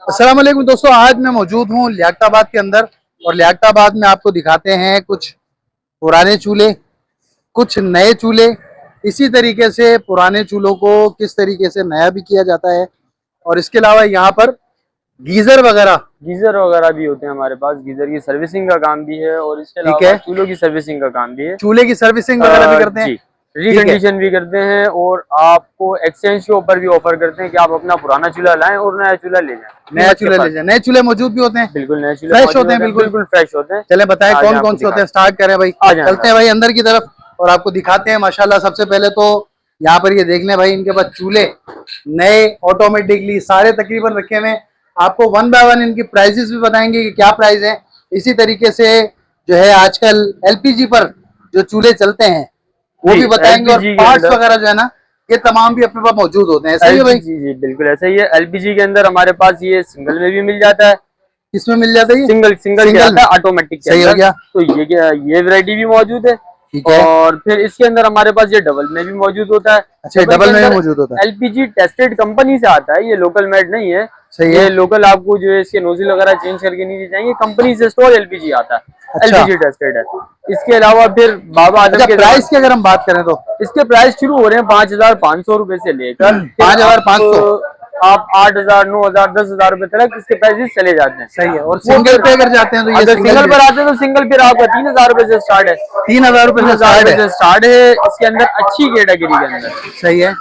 अस्सलाम वालेकुम दोस्तों, आज मैं मौजूद हूँ लियाकताबाद के अंदर और लियाकताबाद में आपको दिखाते हैं कुछ पुराने चूल्हे, कुछ नए चूल्हे। इसी तरीके से पुराने चूल्हों को किस तरीके से नया भी किया जाता है और इसके अलावा यहाँ पर गीजर वगैरह भी होते हैं हमारे पास। गीजर की सर्विसिंग का काम भी है और इसके अलावा चूल्हों की सर्विसिंग का काम भी है। चूल्हे की सर्विसिंग वगैरह भी करते हैं, रिकंडीशन भी करते हैं और आपको एक्सचेंज के ऊपर भी ऑफर करते हैं कि आप अपना पुराना चूल्हा लाएं और नया चूल्हा ले जाएं। नए चूल्हे मौजूद भी होते हैं, बिल्कुल नए चूल्हे फ्रेश होते हैं, बिल्कुल फ्रेश होते हैं। चले बताएं कौन कौन से होते हैं, स्टार्ट करें भाई, चलते हैं भाई अंदर की तरफ और आपको दिखाते हैं। माशाल्लाह सबसे पहले तो यहाँ पर ये देख लें भाई, इनके पास चूल्हे नए ऑटोमेटिकली सारे तकरीबन रखे हुए। आपको वन बाय वन इनकी प्राइसेस भी बताएंगे कि क्या प्राइस है। इसी तरीके से जो है आजकल एलपीजी पर जो चूल्हे चलते हैं वो भी बताएंगे और पार्ट्स वगैरह जो है ना ये तमाम भी अपने पास मौजूद होते हैं। ऐसा ही है भाई? जी बिल्कुल ऐसा ही है। एलपीजी के अंदर हमारे पास ये सिंगल में भी मिल जाता है। किसमें मिल जाता है? Single automatic. सही हो गया। तो ये वैरायटी भी मौजूद है। और फिर इसके अंदर हमारे पास ये डबल में भी मौजूद होता है। अच्छा, डबल में भी मौजूद होता है। एलपीजी टेस्टेड कंपनी से आता है, ये लोकल मेड नहीं है। सही ये है। लोकल आपको जो है इसके नोजल वगैरह चेंज करके नहीं दी जाएंगे, कंपनी से स्टोर एलपीजी आता है। अच्छा। एलपीजी टेस्टेड है। इसके अलावा फिर बाबा आदम के प्राइस की अगर हम बात करें तो इसके प्राइस शुरू हो रहे हैं 5,500 रुपए से लेकर 5,500 आप 8,000, 9,000, 10,000 रुपए तक इसके प्राइसेस चले जाते हैं। सही है। और सिंगल पे अगर जाते हैं तो ये सिंगल पर आते हैं तो सिंगल फिर आपका 3,000 रुपए से स्टार्ट है। 3,000 रुपए से स्टार्ट है इसके अंदर अच्छी कैटेगरी के अंदर। सही है।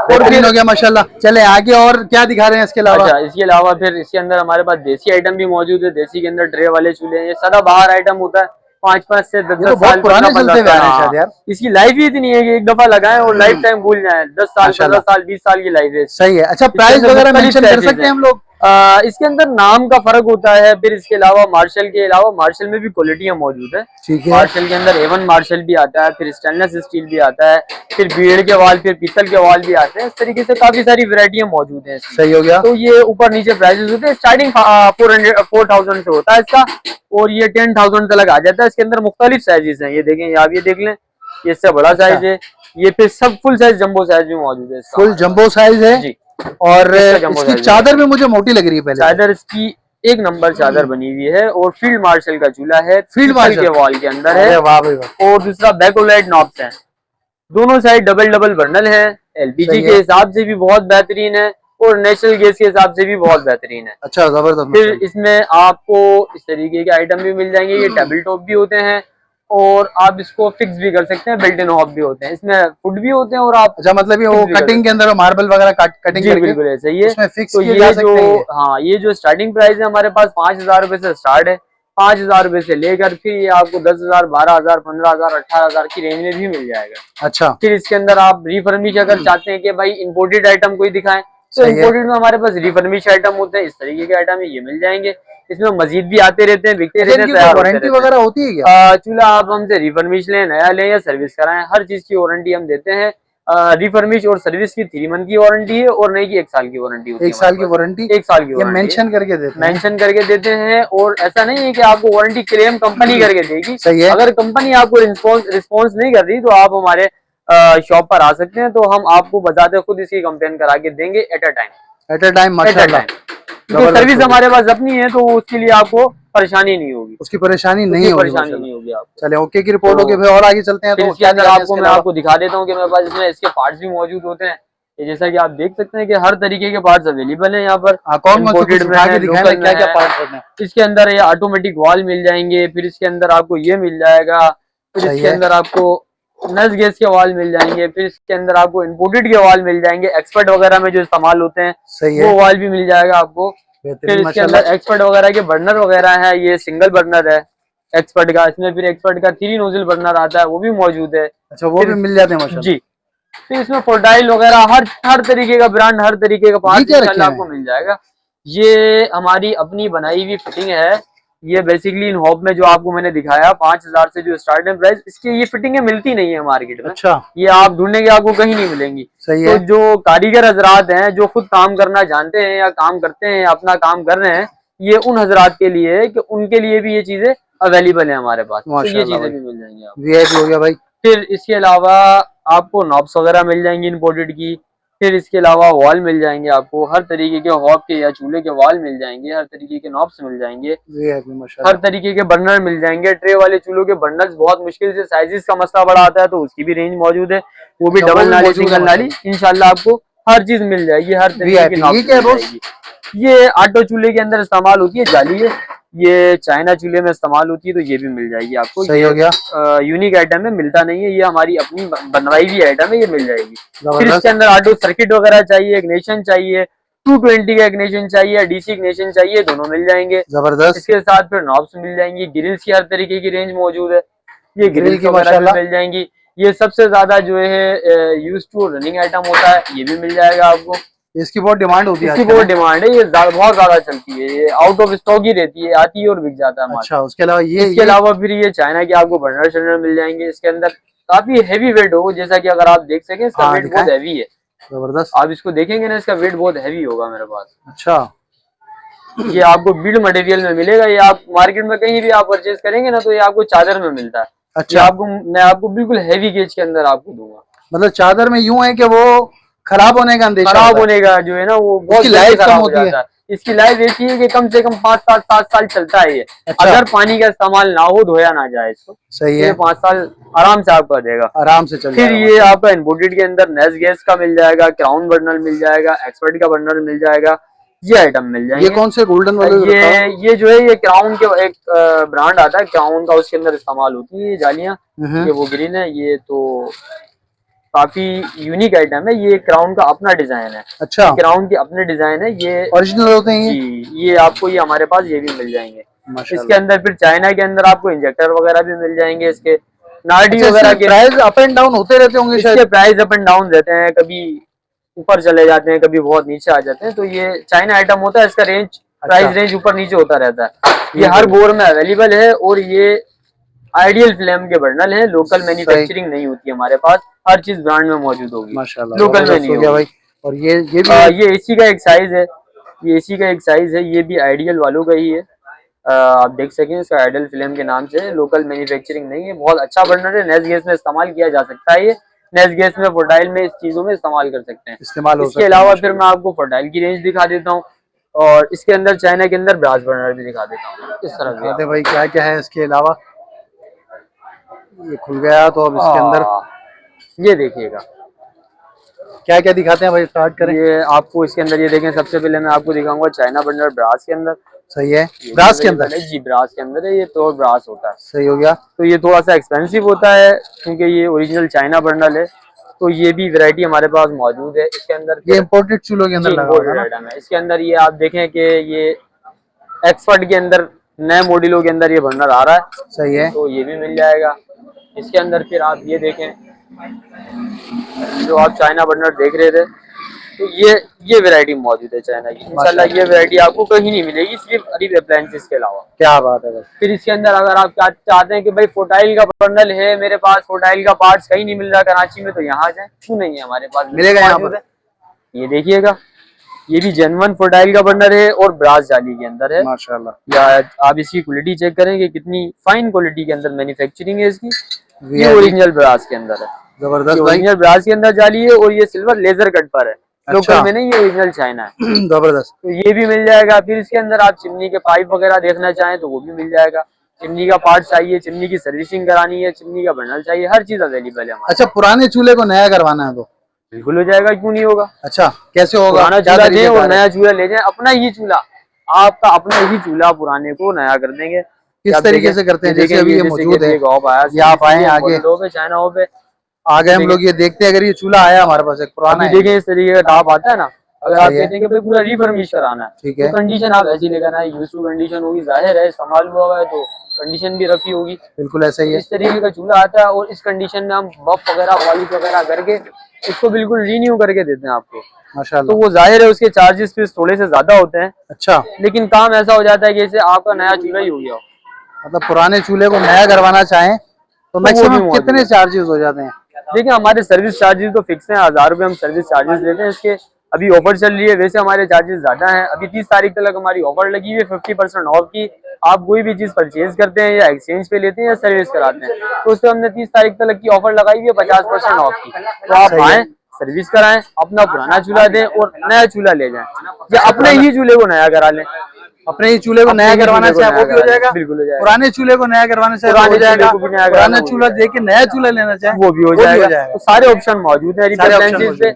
और हो गया माशाल्लाह। चले आगे और क्या दिखा रहे हैं इसके अलावा? अच्छा, इसके अलावा फिर इसके अंदर हमारे पास देसी आइटम भी मौजूद है। देसी के अंदर ट्रे वाले चूल्हे हैं, ये सदाबहार आइटम होता है। 5 से 10 साल पुराने चलते हुए आ रहे हैं यार। इसकी लाइफ ही इतनी है कि एक दफा लगाएं और लाइफ टाइम भूल जाएं। 10 साल, 15 साल, 20 साल की लाइफ है। सही है। अच्छा, प्राइस वगैरह मेंशन कर सकते हैं हम लोग? इसके अंदर नाम का फर्क होता है। फिर इसके अलावा मार्शल के अलावा मार्शल में भी क्वालिटियां मौजूद है। ठीक है। मार्शल के अंदर A1 मार्शल भी आता है, फिर स्टेनलेस स्टील भी आता है, फिर बीड़ के वाल, फिर पीतल के वाल भी आते हैं। इस तरीके से काफी सारी वैरायटियां मौजूद हैं। सही हो गया। तो ये ऊपर नीचे प्राइसेस होते हैं। स्टार्टिंग 4,000 से होता है इसका और ये 10,000 तक आ जाता है। इसके अंदर मुख्तलिफ साइजेस हैं। ये देखें, आप ये देख लें, ये इससे बड़ा साइज है। ये फिर सब फुल साइज जंबो साइज भी मौजूद है। फुल जंबो साइज है जी। और इसकी चादर भी मुझे मोटी लग रही है। पहले चादर इसकी एक नंबर चादर बनी हुई है और फील्ड मार्शल का चूल्हा है। फील्ड मार्शल के वॉल के अंदर है। वाह भाई वाह। और दूसरा बैकलाइट नॉब्स है, दोनों साइड डबल बर्नल है। एलपीजी के हिसाब से भी बहुत बेहतरीन है और नेचुरल गैस के हिसाब से भी बहुत बेहतरीन है। अच्छा, जबरदस्त। फिर इसमें आपको इस तरीके के आइटम भी मिल जाएंगे। ये टेबल टॉप भी होते हैं और आप इसको फिक्स भी कर सकते हैं। बिल्ट इन हॉब भी होते हैं, इसमें फुट भी होते हैं और आप अच्छा, मतलब ये वो कटिंग के अंदर मार्बल वगैरह कटिंग करके बिल्कुल ऐसा ही है। उसमें फिक्स तो किए जा सकते हैं। हाँ, ये जो स्टार्टिंग प्राइस है हमारे पास 5,000 रुपए से स्टार्ट है। 5,000 रुपए से लेकर फिर ये आपको 10,000, 12,000, 15,000, 18,000 की रेंज में भी मिल जाएगा। अच्छा। फिर इसके अंदर आप रिफर्निश अगर चाहते हैं कि भाई इंपोर्टेड आइटम कोई दिखाएं तो इंपोर्टेड में हमारे पास रिफर्निश आइटम होते हैं। इस तरीके के आइटम ये मिल जाएंगे। इसमें मजीद भी आते रहते हैं, बिकते रहते हैं। वारंटी वगैरह होती है क्या? चूल्हा आप हमसे रिफर्निश लें, नया लें या सर्विस कराएं, हर चीज की वारंटी हम देते हैं। रिफर्निश और सर्विस की 3 मंथ की वारंटी है और नई की 1 साल की वारंटी होती है। 1 साल की वारंटी? 1 साल की वारंटी मेंशन करके देते हैं और ऐसा नहीं है कि आपको वारंटी क्लेम कंपनी करके देगी। सही है। अगर कंपनी आपको रिस्पॉन्स नहीं कर रही तो आप हमारे शॉप पर आ सकते हैं, तो हम आपको बताते खुद इसकी कंप्लेन करा के देंगे एट अ टाइम। माशाल्लाह। तो सर्विस हमारे पास अपनी है तो उसके लिए आपको परेशानी नहीं होगी। उसकी परेशानी नहीं होगी आपको। चले ओके की रिपोर्ट होगी। फिर और आगे चलते हैं। तो इसके अंदर मैं आपको दिखा देता हूँ कि मेरे पास इसमें इसके पार्ट्स भी मौजूद होते हैं। जैसा कि आप देख सकते हैं कि हर तरीके के पार्ट्स अवेलेबल है यहाँ पर। क्या पार्ट्स होते हैं इसके अंदर? ये ऑटोमेटिक वॉल मिल जाएंगे, फिर इसके अंदर आपको ये मिल जाएगा, फिर इसके अंदर आपको नस गैस के वॉल मिल जाएंगे, फिर इसके अंदर आपको इंपोर्टेड के वॉल मिल जाएंगे। एक्सपर्ट वगैरह में जो इस्तेमाल होते हैं वो वॉल भी मिल जाएगा आपको। फिर इसके अंदर एक्सपर्ट वगैरह के बर्नर वगैरह है। ये सिंगल बर्नर है एक्सपर्ट का। इसमें फिर एक्सपर्ट का 3 नोजल बर्नर आता है, वो भी मौजूद है। अच्छा, वो भी मिल जाते हैं जी। फिर इसमें फोर्टाइल वगैरह हर तरीके का ब्रांड, हर तरीके का पार्ट आपको मिल जाएगा। ये हमारी अपनी बनाई हुई फिटिंग है। ये बेसिकली इन हॉब में जो आपको मैंने दिखाया 5,000 से जो स्टार्टिंग प्राइस, इसकी ये फिटिंगें मिलती नहीं है मार्केट में। अच्छा। ये आप ढूंढेंगे आपको कहीं नहीं मिलेंगी। सही है। तो जो कारीगर हजरात हैं जो खुद काम करना जानते हैं या काम करते हैं, अपना काम कर रहे हैं, ये उन हजरात के लिए है कि उनके लिए भी ये चीजें अवेलेबल है हमारे पास। तो ये चीजें भी मिल जाएंगी आपको। वीआईपी हो गया भाई। फिर इसके अलावा आपको नॉब्स वगैरह मिल जाएंगी इंपोर्टेड की। फिर इसके अलावा वॉल मिल जाएंगे आपको, हर तरीके के हॉब के या चूल्हे के वॉल मिल जाएंगे, हर तरीके के नॉब्स मिल जाएंगे, हर तरीके के बर्नर मिल जाएंगे। ट्रे वाले चूल्हों के बर्नर्स बहुत मुश्किल से साइजेस का मसला बड़ा आता है, तो उसकी भी रेंज मौजूद है, वो भी डबल नाली सिंगल नाली इंशाल्लाह आपको हर चीज मिल जाएगी, हर तरीके की नॉब्स मिल जाएगी। ये आटो चूल्हे के अंदर इस्तेमाल होती है जाली है, ये चाइना चूल्हे में इस्तेमाल होती है, तो ये भी मिल जाएगी आपको। सही हो गया। यूनिक आइटम है, मिलता नहीं है, ये हमारी अपनी बनवाई हुई आइटम है, ये मिल जाएगी। फिर इसके अंदर ऑटो सर्किट वगैरह चाहिए, इग्निशन चाहिए, 220 का इग्निशन चाहिए, डीसी इग्निशन चाहिए, दोनों मिल जाएंगे। जबरदस्त। इसके साथ फिर नॉब्स मिल जाएंगी, ग्रिल्स की हर तरीके की रेंज मौजूद है, ये ग्रिल की वगैरह मिल जाएंगी। ये सबसे ज्यादा जो है यूज टू रनिंग आइटम होता है, ये भी मिल जाएगा आपको। इसकी बहुत डिमांड होती है, इसकी बहुत डिमांड है, ये बहुत ज्यादा चलती है, ये आउट ऑफ स्टॉक ही रहती है, आती है और बिक जाता है। अच्छा, उसके अलावा इसके अलावा फिर ये चाइना के आपको बर्नर शर्नर मिल जाएंगे। इसके अंदर काफी हैवी वेट हो, जैसा कि अगर आप देख सकें इसका वेट बहुत हैवी है। जबरदस्त। आप इसको देखेंगे ना, इसका वेट बहुत हैवी होगा मेरे पास। अच्छा, ये आपको बिल्ड मटेरियल में मिलेगा, ये आप मार्केट में कहीं भी आप परचेज करेंगे ना, तो ये आपको चादर में मिलता है। अच्छा, आपको मैं आपको बिल्कुल हैवी गेज के अंदर आपको दूंगा। मतलब चादर में यूं है कि वो खराब होने का अंदेशा, खराब होने का जो है ना, वो बहुत लाइफ कम होती है। इसकी लाइफ ऐसी है कि कम से कम 5-7 साल चलता है ये। अच्छा। अगर पानी का इस्तेमाल ना हो, धोया ना जाए इसको, सही है, 5 साल आराम से आपका देगा, आराम से चल। फिर ये आपका इम्पोर्टेड के अंदर नेस गैस का मिल जाएगा, क्राउन बर्नर मिल जाएगा, एक्सपर्ट का बर्नर मिल जाएगा, ये आइटम मिल जाएंगे। ये कौन से गोल्डन वाले? ये जो है ये क्राउन के एक ब्रांड आता है क्राउन का, उसके अंदर इस्तेमाल होती है ये जालियां, ये वो ग्रीन है, ये तो काफी यूनिक आइटम है, ये क्राउन का अपना डिजाइन है। अच्छा, क्राउन के अपने डिजाइन है, ये ओरिजिनल होते हैं ये आपको ये हमारे पास ये भी मिल जाएंगे। इसके अंदर फिर चाइना के अंदर आपको इंजेक्टर वगैरह भी मिल जाएंगे, इसके नाडी वगैरह के प्राइस अप एंड डाउन होते रहते होंगे शायद। इसके प्राइस अप एंड डाउन रहते हैं, कभी ऊपर चले जाते हैं, कभी बहुत नीचे आ जाते हैं, तो ये चाइना आइटम होता है, इसका रेंज प्राइस रेंज ऊपर नीचे होता रहता है। ये हर बोर में अवेलेबल है, और ये आइडियल फ्लेम के बर्नल है, लोकल मैन्युफैक्चरिंग नहीं होती हमारे पास, हर चीज ब्रांड में मौजूद होगी, माशाल्लाह, लोकल में नहीं होगी भाई। और ये भी ये एसी का एक साइज है, ये एसी का एक साइज है, ये भी आइडियल वालों का ही है, आप देख सकें, इसका आइडियल फ्लेम के नाम से, लोकल मैन्युफैक्चरिंग नहीं है, बहुत अच्छा बर्नर है, नेस गैस में इस्तेमाल किया जा सकता है, ये नेस गैस में फर्टाइल में इस चीजों में इस्तेमाल कर सकते हैं। इसके अलावा फिर मैं आपको फर्टाइल की रेंज दिखा देता हूँ, और इसके अंदर चाइना के अंदर ब्रास बर्नर भी दिखा देता हूँ। इस तरह से भाई क्या क्या है इसके अलावा, ये खुल गया तो अब इसके अंदर ये देखिएगा क्या क्या दिखाते हैं भाई, स्टार्ट करें। ये आपको इसके अंदर ये देखें, सबसे पहले मैं आपको दिखाऊंगा चाइना बर्नर ब्रास के अंदर। सही है, ब्रास के अंदर जी, ब्रास के अंदर है, ये तो ब्रास होता है। सही हो गया। तो ये थोड़ा सा एक्सपेंसिव होता है, क्योंकि ये ओरिजिनल चाइना बर्नर है, तो ये भी वैरायटी हमारे पास मौजूद है। इसके अंदर ये इम्पोर्टेड चूल्हों के अंदर लगा है। इसके अंदर ये आप देखें कि ये एक्सपर्ट के अंदर नए मॉडलों के अंदर ये बर्नर आ रहा है। सही है, तो ये भी मिल जाएगा। इसके अंदर फिर आप ये देखें, जो आप चाइना बर्नर देख रहे थे, तो ये वैरायटी मौजूद है चाइना की। इंशाल्लाह ये वैरायटी आपको कहीं नहीं मिलेगी, सिर्फ अरीब अप्लायंसेस के अलावा। क्या बात है। फिर इसके अंदर अगर आप चाहते हैं कि भाई फोटाइल का बर्नल है मेरे पास, फोटाइल का पार्ट्स कहीं नहीं मिल रहा कराची में, तो यहाँ जाए, क्यों नहीं है हमारे पास, मिलेगा यहाँ पर। ये देखिएगा, ये भी जेन्युइन फोटाइल का बर्नर है और ब्रास जाली के अंदर है माशाल्लाह। या आप इसकी क्वालिटी चेक करेंगे, कितनी फाइन क्वालिटी के अंदर मैन्युफैक्चरिंग है इसकी। ये ओरिजिनल ब्रास के अंदर है, जबरदस्त। ओरिजिनल ब्रास के अंदर जाली है, और ये सिल्वर लेजर कट पर है, लोकल में नहीं, ये ओरिजिनल चाइना है। जबरदस्त। तो ये भी मिल जाएगा। फिर इसके अंदर आप चिमनी के पाइप वगैरह देखना चाहें तो वो भी मिल जाएगा। चिमनी का पार्ट चाहिए, चिमनी की सर्विसिंग करानी है, चिमनी का बर्नल चाहिए, हर चीज अवेलेबल है। अच्छा, पुराने चूल्हे को नया करवाना है तो बिल्कुल हो जाएगा, क्यों नहीं होगा। अच्छा, कैसे होगा? पुराना चूल्हा दें और नया चूल्हा ले जाए, अपना ही चूल्हा, आपका अपना ही चूल्हा पुराने को नया कर देंगे। किस तरीके से करते हैं? जैसे अभी ये मौजूद है, आप आए आगे चाइना हो पे आ गए हम लोग, ये देखते हैं अगर ये चूल्हा आया हमारे पास एक पुराना, देखें इस तरीके का टॉप आता है ना, अगर आप कहते हैं कि पूरा रिफर्मिश कराना है, ठीक है, तो कंडीशन आप ऐसी लेकर आए, यूज टू कंडीशन होगी, जाहिर है इस्तेमाल हुआ है तो कंडीशन भी रफी होगी। बिल्कुल ऐसा ही है। इस तरीके का चूल्हा आता है, और इस कंडीशन में हम बफ वगैरह पॉलिश वगैरह करके इसको बिल्कुल रीन्यू करके देते हैं आपको, माशाल्लाह। तो वो जाहिर है उसके चार्जेस फिर थोड़े से ज्यादा होते हैं। अच्छा, लेकिन काम ऐसा हो जाता है कि जैसे आपका नया चूल्हा ही हो गया हो। मतलब पुराने चूल्हे को नया करवाना चाहें तो मैक्सिमम कितने चार्जेस हो जाते हैं? देखिए, हमारे सर्विस चार्जेस तो फिक्स हैं, 1000 रुपये हम सर्विस चार्जेस लेते हैं। इसके अभी ऑफर चल रही है, वैसे हमारे चार्जेस ज्यादा हैं। अभी 30 तारीख तक हमारी ऑफर लगी हुई है 50% ऑफ की। आप कोई भी चीज परचेज करते हैं या एक्सचेंज पे लेते हैं या सर्विस कराते हैं, तो उससे हमने 30 तारीख तक की ऑफर लगाई हुई है 50% ऑफ की। तो आप आए, सर्विस कराएं, अपना पुराना चूल्हा दें और नया चूल्हा ले जाएं, या अपने ही चूल्हे को नया करा लें। अपने ही चूल्हे को नया करवाना चाहे वो भी हो जाएगा, बिल्कुल हो जाएगा। पुराने चूल्हे को नया करवाना चाहे वो हो जाएगा, पुराना चूल्हा देके नया चूल्हा लेना चाहे वो भी हो जाएगा। तो सारे ऑप्शन मौजूद है रिपेयर एजेंसीज पे।